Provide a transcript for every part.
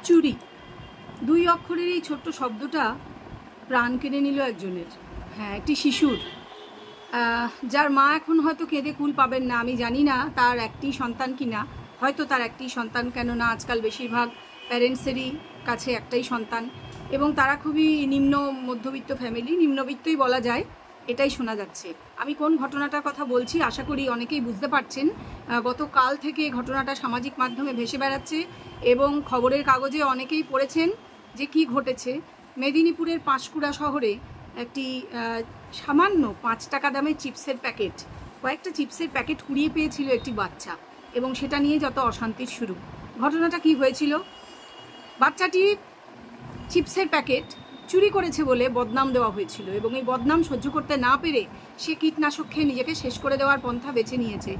চুরি দুই অক্ষরের এই ছোট্ট শব্দটা প্রাণ কেড়ে নিল একজনের। হ্যাঁ, একটি শিশুর, যার মা এখন হয়তো কেঁদে কুল পাবেন না। আমি জানি না তার একটি সন্তান কিনা, হয়তো তার একটি সন্তান, কেননা আজকাল বেশিরভাগ প্যারেন্টসেরই কাছে একটাই সন্তান এবং তারা খুবই নিম্ন মধ্যবিত্ত ফ্যামিলি, নিম্নবিত্তই বলা যায়, এটাই শোনা যাচ্ছে। আমি কোন ঘটনাটার কথা বলছি আশা করি অনেকেই বুঝতে পারছেন। গতকাল থেকে ঘটনাটা সামাজিক মাধ্যমে ভেসে বেড়াচ্ছে এবং খবরের কাগজে অনেকেই পড়েছেন যে কি ঘটেছে। মেদিনীপুরের পাঁশকুড়া শহরে একটি সামান্য 5 টাকা দামের চিপসের প্যাকেট, কয়েকটা চিপসের প্যাকেট কুড়িয়ে পেয়েছিল একটি বাচ্চা এবং সেটা নিয়ে যত অশান্তির শুরু। ঘটনাটা কি হয়েছিল, বাচ্চাটি চিপসের প্যাকেট চুরি করেছে বলে বদনাম দেওয়া হয়েছিল এবং এই বদনাম সহ্য করতে না পেরে সে কীটনাশক খেয়ে নিজেকে শেষ করে দেওয়ার পন্থা বেছে নিয়েছে।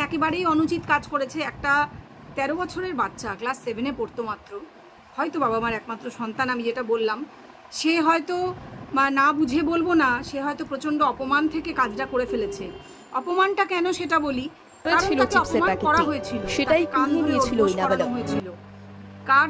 একেবারেই অনুচিত কাজ করেছে। একটা 13 বছরের বাচ্চা, ক্লাস 7-এ পড়তো মাত্র, হয়তো বাবা মার একমাত্র সন্তান, আমি যেটা বললাম, সে হয়তো না বুঝে বলবো না, সে হয়তো প্রচণ্ড অপমান থেকে কাজটা করে ফেলেছে। অপমানটা কেন সেটা বলি, করা হয়েছিল, সেটাই হয়েছিল। কার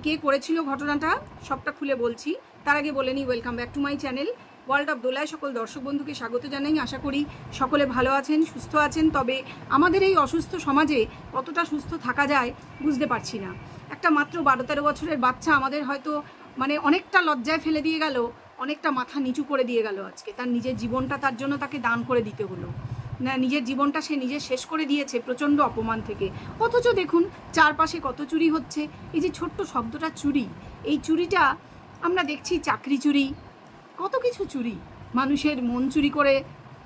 কে করেছিল ঘটনাটা সবটা খুলে বলছি। তার আগে বলে নিই, welcome back to my channel world of দোলায় সকল দর্শক বন্ধুকে স্বাগত জানাই। আশা করি সকলে ভালো আছেন, সুস্থ আছেন। তবে আমাদের এই অসুস্থ সমাজে কতটা সুস্থ থাকা যায় বুঝতে পারছি না। একটা মাত্র 12-13 বছরের বাচ্চা আমাদের হয়তো অনেকটা লজ্জায় ফেলে দিয়ে গেল, অনেকটা মাথা নিচু করে দিয়ে গেল। আজকে তার নিজের জীবনটা তার জন্য তাকে দান করে দিতে হলো না, নিজের জীবনটা সে নিজে শেষ করে দিয়েছে প্রচণ্ড অপমান থেকে। অথচ দেখুন চারপাশে কত চুরি হচ্ছে। এই যে ছোট্ট শব্দটা চুরি, এই চুরিটা আমরা দেখছি, চাকরি চুরি, কত কিছু চুরি, মানুষের মন চুরি করে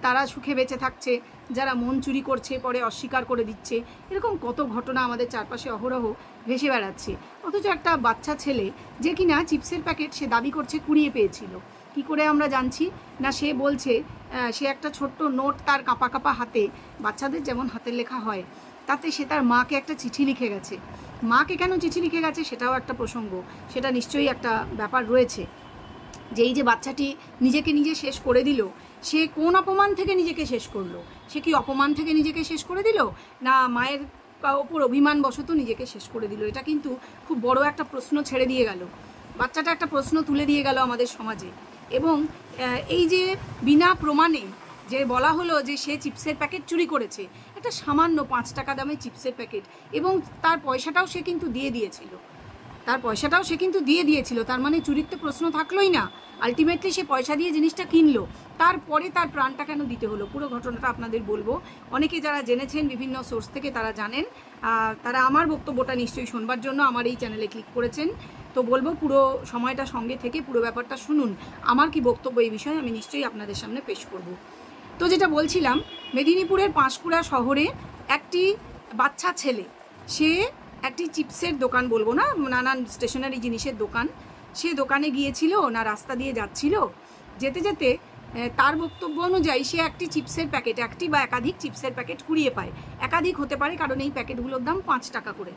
তারা সুখে বেঁচে থাকছে, যারা মন চুরি করছে পরে অস্বীকার করে দিচ্ছে, এরকম কত ঘটনা আমাদের চারপাশে অহরহ ভেসে বেড়াচ্ছে। অথচ একটা বাচ্চা ছেলে যে কিনা চিপসের প্যাকেট সে দাবি করছে কুড়িয়ে পেয়েছিল, কি করে আমরা জানছি না, সে বলছে সে একটা ছোট্ট নোট তার কাঁপা কাঁপা হাতে, বাচ্চাদের যেমন হাতের লেখা হয়, তাতে সে তার মাকে একটা চিঠি লিখে গেছে। মাকে কেন চিঠি লিখে গেছে সেটাও একটা প্রসঙ্গ, সেটা নিশ্চয়ই একটা ব্যাপার রয়েছে। যে এই যে বাচ্চাটি নিজেকে নিজে শেষ করে দিল, সে কোন অপমান থেকে নিজেকে শেষ করলো? সে কি অপমান থেকে নিজেকে শেষ করে দিল, না মায়ের ওপর অভিমান বশত নিজেকে শেষ করে দিল? এটা কিন্তু খুব বড় একটা প্রশ্ন ছেড়ে দিয়ে গেল, বাচ্চাটা একটা প্রশ্ন তুলে দিয়ে গেল আমাদের সমাজে। এবং এই যে বিনা প্রমাণে যে বলা হলো যে সে চিপসের প্যাকেট চুরি করেছে, একটা সামান্য 5 টাকা দামের চিপসের প্যাকেট, এবং তার পয়সাটাও সে কিন্তু দিয়ে দিয়েছিল, তার মানে চুরির তো প্রশ্ন থাকলোই না। আলটিমেটলি সে পয়সা দিয়ে জিনিসটা কিনলো, তারপরে তার প্রাণটা কেন দিতে হলো? পুরো ঘটনাটা আপনাদের বলবো। অনেকে যারা জেনেছেন বিভিন্ন সোর্স থেকে তারা জানেন, তারা আমার বক্তব্যটা নিশ্চয়ই শোনবার জন্য আমার এই চ্যানেলে ক্লিক করেছেন। তো বলবো পুরো সময়টা সঙ্গে থেকে পুরো ব্যাপারটা শুনুন। আমার কি বক্তব্য এই বিষয়ে আমি নিশ্চয়ই আপনাদের সামনে পেশ করব। তো যেটা বলছিলাম, মেদিনীপুরের পাঁশকুড়া শহরে একটি বাচ্চা ছেলে, সে একটি চিপসের দোকান, বলবো না, নানান স্টেশনারি জিনিসের দোকান, সে দোকানে গিয়েছিল, না রাস্তা দিয়ে যাচ্ছিল, যেতে যেতে তার বক্তব্য অনুযায়ী সে একটি চিপসের প্যাকেট, একটি বা একাধিক চিপসের প্যাকেট কুড়িয়ে পায়। একাধিক হতে পারে কারণ এই প্যাকেটগুলোর দাম 5 টাকা করে।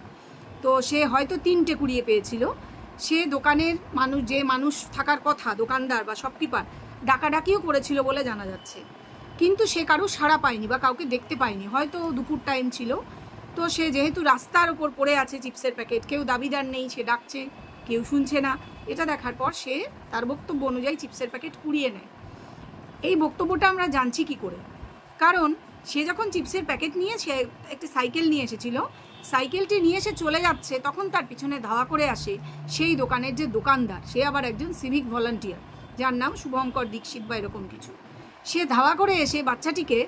তো সে হয়তো 3টে কুড়িয়ে পেয়েছিল। সে দোকানের মানুষ থাকার কথা, দোকানদার বা শপকিপার, ডাকাডাকিও করেছিল বলে জানা যাচ্ছে, কিন্তু সে কারো সাড়া পায়নি বা কাউকে দেখতে পায়নি, হয়তো দুপুর টাইম ছিল। তো সে যেহেতু রাস্তার ওপর পড়ে আছে চিপসের প্যাকেট, কেউ দাবিদার নেই, সে ডাকছে, কেউ শুনছে না, এটা দেখার পর সে তার বক্তব্য অনুযায়ী চিপসের প্যাকেট কুড়িয়ে নেয়। এই বক্তব্যটা আমরা জানছি কি করে? কারণ সে যখন চিপসের প্যাকেট নিয়ে সে একটি সাইকেল নিয়ে এসেছিল, সাইকেলটি নিয়ে এসে চলে যাচ্ছে, তখন তার পিছনে ধাওয়া করে আসে সেই দোকানের যে দোকানদার, সে আবার একজন সিভিক ভলান্টিয়ার, যার নাম শুভঙ্কর দীক্ষিত বা এরকম কিছু। সে ধাওয়া করে এসে বাচ্চাটিকে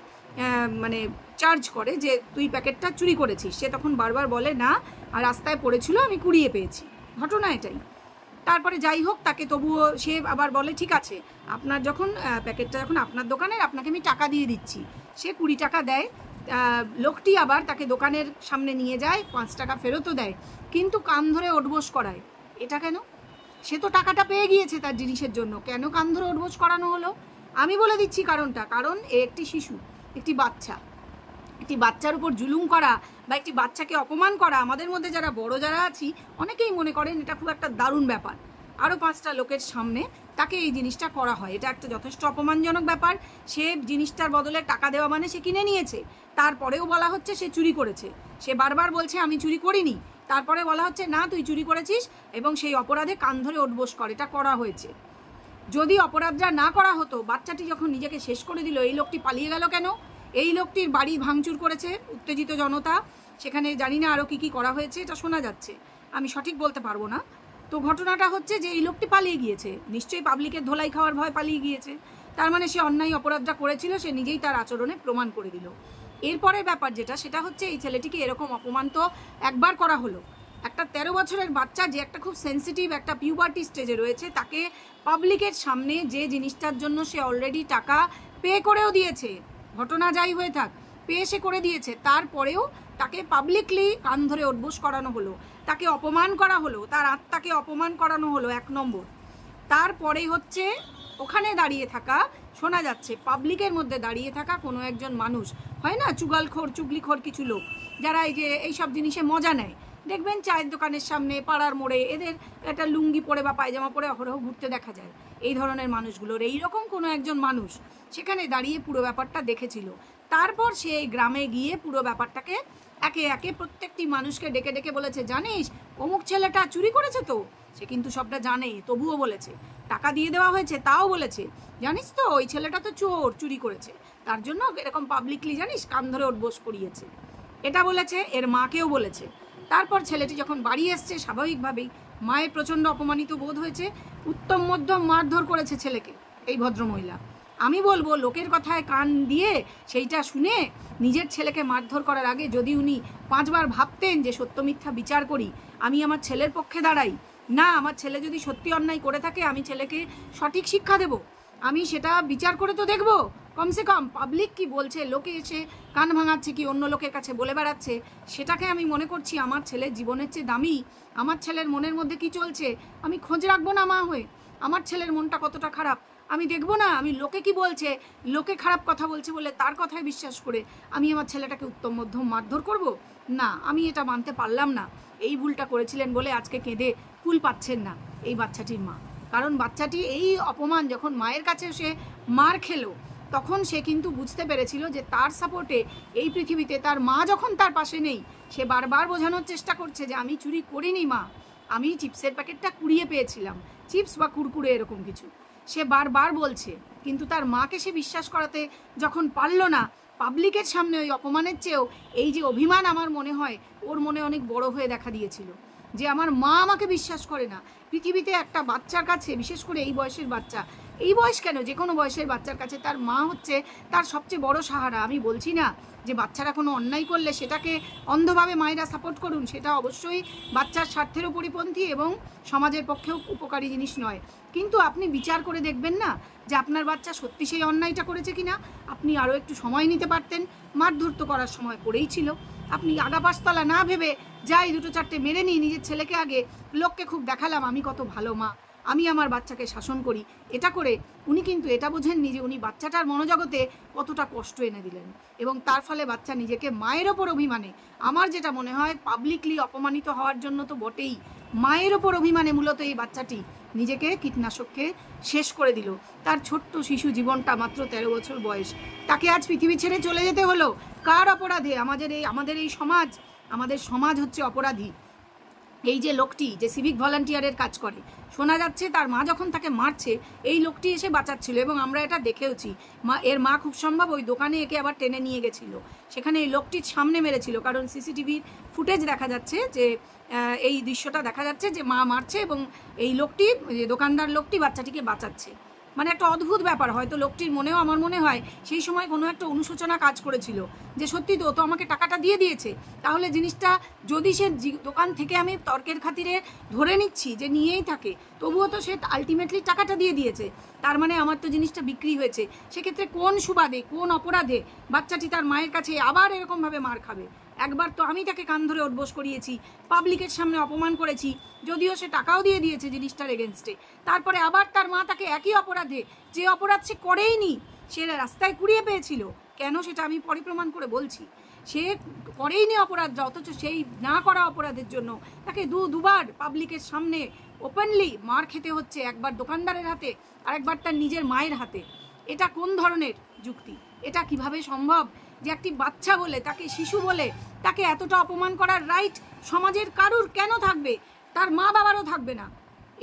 চার্জ করে যে তুই প্যাকেটটা চুরি করেছিস। সে তখন বারবার বলে না, আর রাস্তায় পড়েছিল, আমি কুড়িয়ে পেয়েছি, ঘটনা এটাই। তারপরে যাই হোক, তাকে তবুও সে আবার বলে ঠিক আছে, আপনার যখন প্যাকেটটা যখন আপনার দোকানের, আপনাকে আমি টাকা দিয়ে দিচ্ছি। সে 20 টাকা দেয়। লোকটি আবার তাকে দোকানের সামনে নিয়ে যায়, 5 টাকা ফেরতও দেয়, কিন্তু কান ধরে ওঠবোস করায়। এটা কেন? সে তো টাকাটা পেয়ে গিয়েছে তার জিনিসের জন্য, কেন কান ধরে ওঠবোস করানো হলো? আমি বলে দিচ্ছি কারণটা। কারণ একটি শিশু, একটি বাচ্চার উপর জুলুম করা বা একটি বাচ্চাকে অপমান করা, আমাদের মধ্যে যারা বড় যারা আছি অনেকেই মনে করেন এটা খুব একটা দারুণ ব্যাপার। আরও 5টা লোকের সামনে তাকে এই জিনিসটা করা হয়, এটা একটা যথেষ্ট অপমানজনক ব্যাপার। সে জিনিসটার বদলে টাকা দেওয়া মানে সে কিনে নিয়েছে, তারপরেও বলা হচ্ছে সে চুরি করেছে। সে বারবার বলছে আমি চুরি করিনি, তারপরে বলা হচ্ছে না তুই চুরি করেছিস এবং সেই অপরাধে কান ধরে ওঠবোস কর, এটা করা হয়েছে। যদি অপরাধটা না করা হতো, বাচ্চাটি যখন নিজেকে শেষ করে দিল, এই লোকটি পালিয়ে গেল কেন? এই লোকটির বাড়ি ভাঙচুর করেছে উত্তেজিত জনতা, সেখানে জানি না আরও কী কী করা হয়েছে, এটা শোনা যাচ্ছে, আমি সঠিক বলতে পারবো না। তো ঘটনাটা হচ্ছে যে এই লোকটি পালিয়ে গিয়েছে, নিশ্চয়ই পাবলিকের ধোলাই খাওয়ার ভয় পালিয়ে গিয়েছে। তার মানে সে অন্যায় অপরাধটা করেছিল, সে নিজেই তার আচরণে প্রমাণ করে দিল। এরপরের ব্যাপার যেটা, সেটা হচ্ছে এই ছেলেটিকে এরকম অপমান তো একবার করা হলো। একটা 13 বছরের বাচ্চা, যে একটা খুব সেন্সিটিভ একটা পিউবার্টি স্টেজে রয়েছে, তাকে পাবলিকের সামনে যে জিনিসটার জন্য সে অলরেডি টাকা পে করেও দিয়েছে, ঘটনা যাই হয়ে থাক, পে সে করে দিয়েছে, তারপরেও তাকে পাবলিকলি কান ধরে ওঠবোস করানো হলো, তাকে অপমান করা হলো, তার আত্মাকে অপমান করানো হলো 1 নম্বর। তারপরে হচ্ছে ওখানে দাঁড়িয়ে থাকা, শোনা যাচ্ছে পাবলিকের মধ্যে দাঁড়িয়ে থাকা কোনো একজন মানুষ, হয় না চুগলখোর চুগলিখোর কিছু লোক, যারা এই যে এইসব জিনিসে মজা নেয়, দেখবেন চায়ের দোকানের সামনে, পাড়ার মোড়ে, এদের একটা লুঙ্গি পরে বা পায়জামা পরে অহরহ ঘুরতে দেখা যায়, এই ধরনের মানুষগুলোর এইরকম কোনো একজন মানুষ সেখানে দাঁড়িয়ে পুরো ব্যাপারটা দেখেছিল। তারপর সে গ্রামে গিয়ে পুরো ব্যাপারটাকে একে একে প্রত্যেকটি মানুষকে ডেকে ডেকে বলেছে, জানিস অমুক ছেলেটা চুরি করেছে তো। সে কিন্তু সবটা জানে, তবুও বলেছে। টাকা দিয়ে দেওয়া হয়েছে, তাও বলেছে, জানিস তো ওই ছেলেটা তো চোর, চুরি করেছে, তার জন্য এরকম পাবলিকলি জানিস কান ধরে ওঠবোস করিয়েছে। এটা বলেছে, এর মাকেও বলেছে। তারপর ছেলেটি যখন বাড়ি এসছে, স্বাভাবিকভাবেই মায়ের প্রচণ্ড অপমানিত বোধ হয়েছে, উত্তম মধ্যম মারধর করেছে ছেলেকে এই ভদ্রমহিলা। আমি বলবো লোকের কথায় কান দিয়ে সেইটা শুনে নিজের ছেলেকে মারধর করার আগে যদি উনি 5 বার ভাবতেন যে সত্য মিথ্যা বিচার করি, আমি আমার ছেলের পক্ষে দাঁড়াই, না আমার ছেলে যদি সত্যি অন্যায় করে থাকে আমি ছেলেকে সঠিক শিক্ষা দেব, আমি সেটা বিচার করে তো দেখব, কমসে কম পাবলিক কি বলছে, লোকে এসে কান ভাঙাচ্ছে কি অন্য লোকের কাছে বলে বেড়াচ্ছে, সেটাকে আমি মনে করছি আমার ছেলের জীবনের চেয়ে দামি। আমার ছেলের মনের মধ্যে কি চলছে আমি খোঁজ রাখবো না মা হয়ে? আমার ছেলের মনটা কতটা খারাপ আমি দেখবো না? আমি লোকে কি বলছে, লোকে খারাপ কথা বলছে বলে তার কথায় বিশ্বাস করে আমি আমার ছেলেটাকে উত্তম মধ্যম মারধর করব? না, আমি এটা মানতে পারলাম না। এই ভুলটা করেছিলেন বলে আজকে কেঁদে কুল পাচ্ছেন না এই বাচ্চাটির মা। কারণ বাচ্চাটি এই অপমান যখন মায়ের কাছে সে মার খেলো, তখন সে কিন্তু বুঝতে পেরেছিল যে তার সাপোর্টে এই পৃথিবীতে তার মা যখন তার পাশে নেই, সে বারবার বোঝানোর চেষ্টা করছে যে আমি চুরি করিনি মা, আমি চিপসের প্যাকেটটা কুড়িয়ে পেয়েছিলাম, চিপস বা কুরকুরে এরকম কিছু, সে বারবার বলছে। কিন্তু তার মাকে সে বিশ্বাস করাতে যখন পারল না, পাবলিকের সামনে ওই অপমানের চেয়েও এই যে অভিমান আমার মনে হয় ওর মনে অনেক বড় হয়ে দেখা দিয়েছিল, যে আমার মা আমাকে বিশ্বাস করে না। পৃথিবীতে একটা বাচ্চার কাছে, বিশেষ করে এই বয়সের বাচ্চা, এই বয়স কেন, যে কোনো বয়সের বাচ্চার কাছে তার মা হচ্ছে তার সবচেয়ে বড় সাহারা। আমি বলছি না যে বাচ্চারা কোনো অন্যায় করলে সেটাকে অন্ধভাবে মায়েরা সাপোর্ট করুন, সেটা অবশ্যই বাচ্চার স্বার্থেরও পরিপন্থী এবং সমাজের পক্ষেও উপকারী জিনিস নয়। কিন্তু আপনি বিচার করে দেখবেন না যে আপনার বাচ্চা সত্যি সেই অন্যায়টা করেছে কিনা। আপনি আরও একটু সময় নিতে পারতেন, মারধর তো করার সময় করেই ছিল। আপনি আগা পাঁচতলা না ভেবে যাই 2-4টে মেরে নিই নিজের ছেলেকে, আগে লোককে খুব দেখালাম আমি কত ভালো মা, আমি আমার বাচ্চাকে শাসন করি, এটা করে উনি কিন্তু এটা বোঝেননি যে উনি বাচ্চাটার মনোজগতে কতটা কষ্ট এনে দিলেন, এবং তার ফলে বাচ্চা নিজেকে মায়ের ওপর অভিমানে, আমার যেটা মনে হয় পাবলিকলি অপমানিত হওয়ার জন্য তো বটেই, মায়ের ওপর অভিমানে মূলত এই বাচ্চাটি নিজেকে কীটনাশককে শেষ করে দিল। তার ছোট্ট শিশু জীবনটা মাত্র 13 বছর বয়স, তাকে আজ পৃথিবী ছেড়ে চলে যেতে হলো কার অপরাধে? আমাদের এই সমাজ, আমাদের সমাজ হচ্ছে অপরাধী। এই যে লোকটি যে সিভিক ভলান্টিয়ারের কাজ করে, শোনা যাচ্ছে তার মা যখন তাকে মারছে এই লোকটি এসে বাঁচাচ্ছিল, এবং আমরা এটা দেখেওছি। এর মা খুব সম্ভব ওই দোকানে একে আবার টেনে নিয়ে গেছিল, সেখানে এই লোকটির সামনে মেরেছিল, কারণ সিসিটিভির ফুটেজ দেখা যাচ্ছে যে এই দৃশ্যটা দেখা যাচ্ছে যে মা মারছে এবং এই লোকটি, দোকানদার লোকটি বাচ্চাটিকে বাঁচাচ্ছে। মানে একটা অদ্ভুত ব্যাপার। হয়তো লোকটির মনেও, আমার মনে হয় সেই সময় কোনো একটা অনুশোচনা কাজ করেছিল যে সত্যি তো আমাকে টাকাটা দিয়ে দিয়েছে, তাহলে জিনিসটা যদি সে দোকান থেকে আমি তর্কের খাতিরে ধরে নিচ্ছি যে নিয়েই থাকে, তবুও তো সে আলটিমেটলি টাকাটা দিয়ে দিয়েছে, তার মানে আমার তো জিনিসটা বিক্রি হয়েছে। সেক্ষেত্রে কোন সুবাদে, কোন অপরাধে বাচ্চাটি তার মায়ের কাছে আবার এরকমভাবে মার খাবে? একবার তো আমি তাকে কান ধরে ওঠবোস করিয়েছি, পাবলিকের সামনে অপমান করেছি, যদিও সে টাকাও দিয়ে দিয়েছে জিনিসটার এগেনস্টে, তারপরে আবার তার মা তাকে একই অপরাধে, যে অপরাধ সে করেইনি, সে রাস্তায় কুড়িয়ে পেয়েছিল, কেন সেটা আমি পরিপ্রমাণ করে বলছি, সে করেইনি অপরাধটা, অথচ সেই না করা অপরাধের জন্য তাকে দুবার পাবলিকের সামনে ওপেনলি মার খেতে হচ্ছে, একবার দোকানদারের হাতে আর একবার তার নিজের মায়ের হাতে। এটা কোন ধরনের যুক্তি? এটা কিভাবে সম্ভব যে একটি বাচ্চা বলে, তাকে শিশু বলে তাকে এতটা অপমান করার রাইট সমাজের কারুর কেন থাকবে? তার মা বাবারও থাকবে না।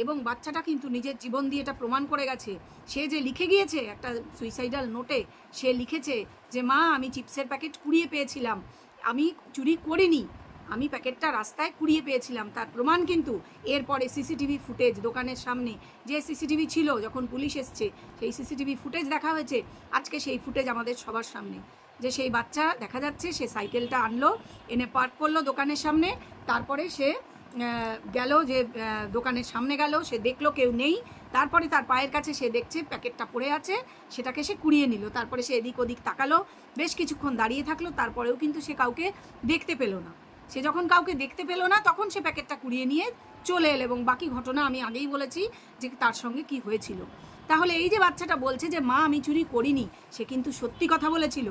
এবং বাচ্চাটা কিন্তু নিজের জীবন দিয়ে এটা প্রমাণ করে গেছে। সে যে লিখে গিয়েছে একটা সুইসাইডাল নোটে, সে লিখেছে যে মা আমি চিপসের প্যাকেট কুড়িয়ে পেয়েছিলাম, আমি চুরি করিনি, আমি প্যাকেটটা রাস্তায় কুড়িয়ে পেয়েছিলাম। তার প্রমাণ কিন্তু এরপরে সিসিটিভি ফুটেজ, দোকানের সামনে যে সিসিটিভি ছিল যখন পুলিশ এসছে সেই সিসিটিভি ফুটেজ দেখা হয়েছে। আজকে সেই ফুটেজ আমাদের সবার সামনে, যে সেই বাচ্চা দেখা যাচ্ছে সে সাইকেলটা আনলো, এনে পার্ক করলো দোকানের সামনে, তারপরে সে গেল, যে দোকানের সামনে গেল, সে দেখলো কেউ নেই, তারপরে তার পায়ের কাছে সে দেখছে প্যাকেটটা পড়ে আছে, সেটাকে সে কুড়িয়ে নিল। তারপরে সে এদিক ওদিক তাকালো, বেশ কিছুক্ষণ দাঁড়িয়ে থাকলো, তারপরেও কিন্তু সে কাউকে দেখতে পেল না। সে যখন কাউকে দেখতে পেল না তখন সে প্যাকেটটা কুড়িয়ে নিয়ে চলে এলো। এবং বাকি ঘটনা আমি আগেই বলেছি যে তার সঙ্গে কি হয়েছিল। তাহলে এই যে বাচ্চাটা বলছে যে মা আমি চুরি করিনি, সে কিন্তু সত্যি কথা বলেছিল।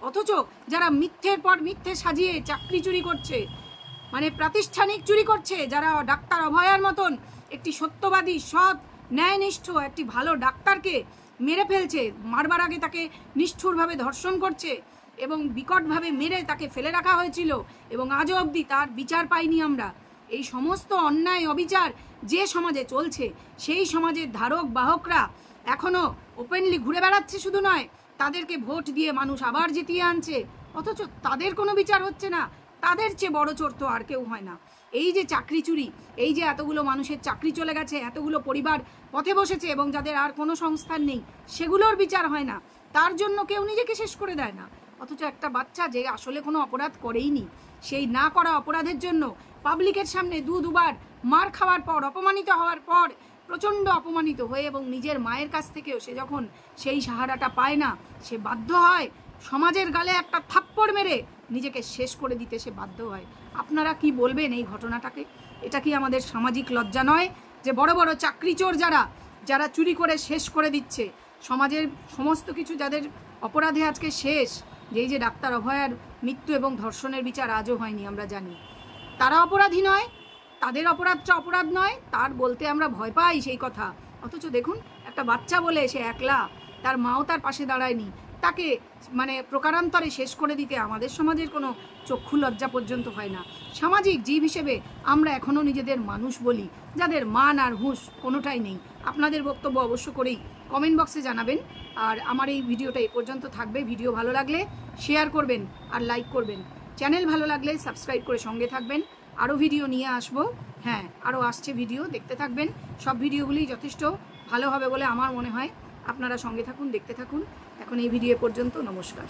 অথচ যারা মিথ্যের পর মিথ্যে সাজিয়ে চাকরি চুরি করছে, মানে প্রাতিষ্ঠানিক চুরি করছে, যারা ডাক্তার অভয়ার মতন একটি সত্যবাদী, সৎ, ন্যায়নিষ্ঠ একটি ভালো ডাক্তারকে মেরে ফেলছে, মারবার আগে তাকে নিষ্ঠুরভাবে ধর্ষণ করছে এবং বিকটভাবে মেরে তাকে ফেলে রাখা হয়েছিল এবং আজও অবধি তার বিচার পাইনি আমরা। এই সমস্ত অন্যায় অবিচার যে সমাজে চলছে, সেই সমাজের ধারক বাহকরা এখনও ওপেনলি ঘুরে বেড়াচ্ছে, শুধু নয় তাদেরকে ভোট দিয়ে মানুষ আবার জিতিয়ে আনছে, অথচ তাদের কোনো বিচার হচ্ছে না। তাদের চেয়ে বড় চোর তো আর কেউ হয় না। এই যে চাকরি চুরি, এই যে এতগুলো মানুষের চাকরি চলে গেছে, এতগুলো পরিবার পথে বসেছে এবং যাদের আর কোনো সংস্থান নেই, সেগুলোর বিচার হয় না, তার জন্য কেউ নিজেকে শেষ করে দেয় না। অথচ একটা বাচ্চা যে আসলে কোনো অপরাধ করেইনি, সেই না করা অপরাধের জন্য পাবলিকের সামনে দুবার মার খাওয়ার পর, অপমানিত হওয়ার পর, প্রচণ্ড অপমানিত হয়ে এবং নিজের মায়ের কাছ থেকেও সে যখন সেই সাহারাটা পায় না, সে বাধ্য হয় সমাজের গালে একটা থাপ্পড় মেরে নিজেকে শেষ করে দিতে সে বাধ্য হয়। আপনারা কি বলবেন এই ঘটনাটাকে? এটা কি আমাদের সামাজিক লজ্জা নয় যে বড় বড় চাকরি চোর যারা চুরি করে শেষ করে দিচ্ছে সমাজের সমস্ত কিছু, যাদের অপরাধে আজকে শেষ, যেই যে ডাক্তার অভয়ার মৃত্যু এবং ধর্ষণের বিচার আজও হয়নি, আমরা জানি তারা অপরাধী নয়, তাদের অপরাধটা অপরাধ নয়, তার বলতে আমরা ভয় পাই সেই কথা। অথচ দেখুন একটা বাচ্চা বলে সে একলা, তার মাও তার পাশে দাঁড়ায়নি, তাকে মানে প্রকারান্তরে শেষ করে দিতে আমাদের সমাজের কোনো চক্ষু লজ্জা পর্যন্ত হয় না। সামাজিক জীব হিসেবে আমরা এখনও নিজেদের মানুষ বলি, যাদের মান আর হুঁশ কোনোটাই নেই। আপনাদের বক্তব্য অবশ্য করেই কমেন্ট বক্সে জানাবেন। আর আমার এই ভিডিওটা এই পর্যন্ত থাকবে। ভিডিও ভালো লাগলে শেয়ার করবেন আর লাইক করবেন। চ্যানেল ভালো লাগলে সাবস্ক্রাইব করে সঙ্গে থাকবেন। আরও ভিডিও নিয়ে আসবো, হ্যাঁ আরও আসছে ভিডিও, দেখতে থাকবেন। সব ভিডিওগুলি যথেষ্ট ভালো হবে বলে আমার মনে হয়। আপনারা সঙ্গে থাকুন, দেখতে থাকুন। এখন এই ভিডিও পর্যন্ত, নমস্কার।